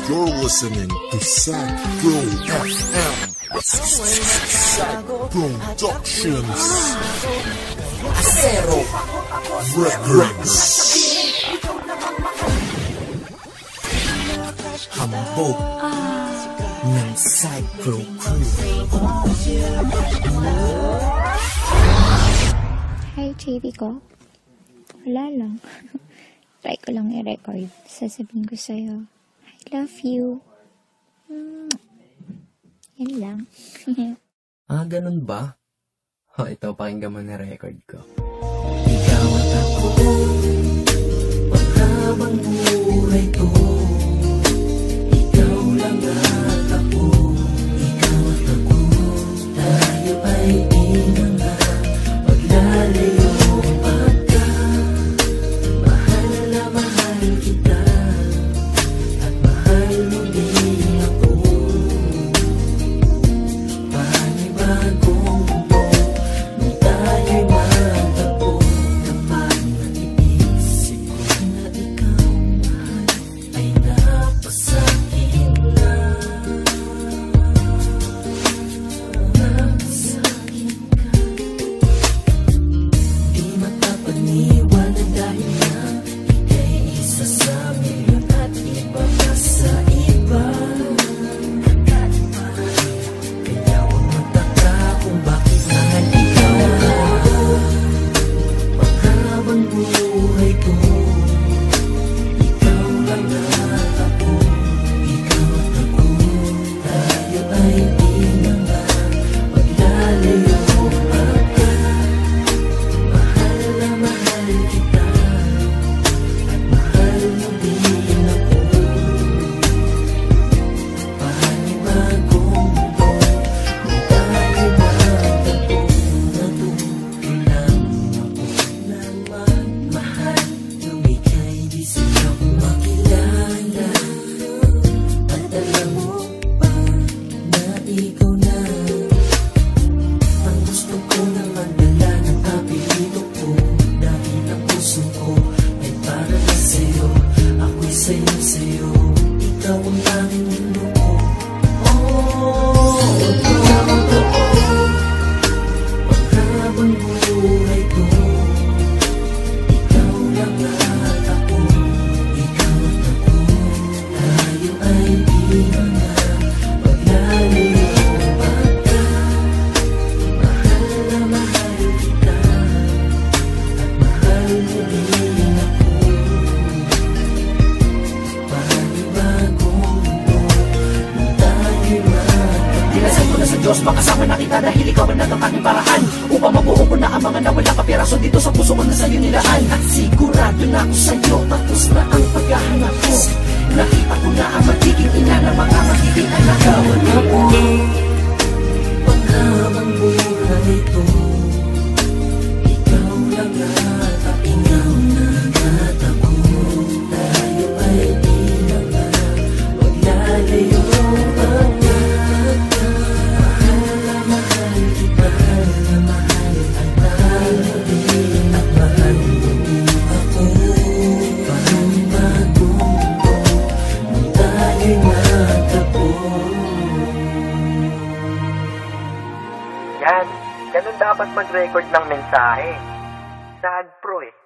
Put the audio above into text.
You're listening to Sad Pro FM. Sad Productions. Acero Records. Hambog ng Sad Pro Crew. Hi, JD ko. Wala lang. Try ko lang i-record. Sasabihin ko sa'yo, I love you. Yan lang. Ganun ba? Ito, pakinggan mo na record ko. Ikaw at ako, paghabang buhay ko. Ikaw lang at ako, ikaw at ako. Tayo ay di na nga maglalayo pagka mahal na mahal kita at mahal mo din ako. Panibagong mundo nung tayo'y magtagpo. Kapag naiisip ko na ikaw mahal ay napasakin na. Napasakin ka. Di makapaniwala dahil na ika'y isa sa milyon at iba pa sa iba. Kaya huwag magtaka kung bakit mahal ikaw ako. Paghabang buhay ko, ikaw lang at ako, ikaw at ako. Tayo ay di na nga maglalayo pagka mahal na mahal kita at mahal mo din ako. Panibagong mundo nung tayo'y magtagpo. Natuto lang ako na magmahal nung ika'y di siya makilala. At alam mo ba na ikaw na ang gusto ko na magdala ng apelido ko. Dahil ang puso ko ay para na sa'yo. Ako'y sa'yo. Ikaw ang tanging mundo ko. Ikaw ang totoo. Paghabang buhay ko, ikaw lang at ako, ikaw at ako. Tayo ay di na nga maglalayo pagka mahal na mahal kita at mahal mo din ako. Panibagong mundo nung tayo'y magtagpo. Dinasal ko na sa Diyos, makasama na kita dahil ikaw ang nagkakaking paraan upang mabuo ko na ang mga nawala kapiraso dito sa puso ko na sa'yo nilaan. At sigurado na ako sa'yo, tapos na ang paghahanap ko. Nakita ko na ang magiging ina ng mga magiging anak. Ikaw at ako, paghabang buhay ko, ikaw lang at ako, ikaw lang at ako. Tayo ay di na nga maglalayo pagka mahal na mahal kita, mahal at mahal mo din at mahal mo din ako. Panibagong mundo nung tayo'y magtagpo. Yan, ganun dapat mag-record ng mensahe. Sad Pro eh.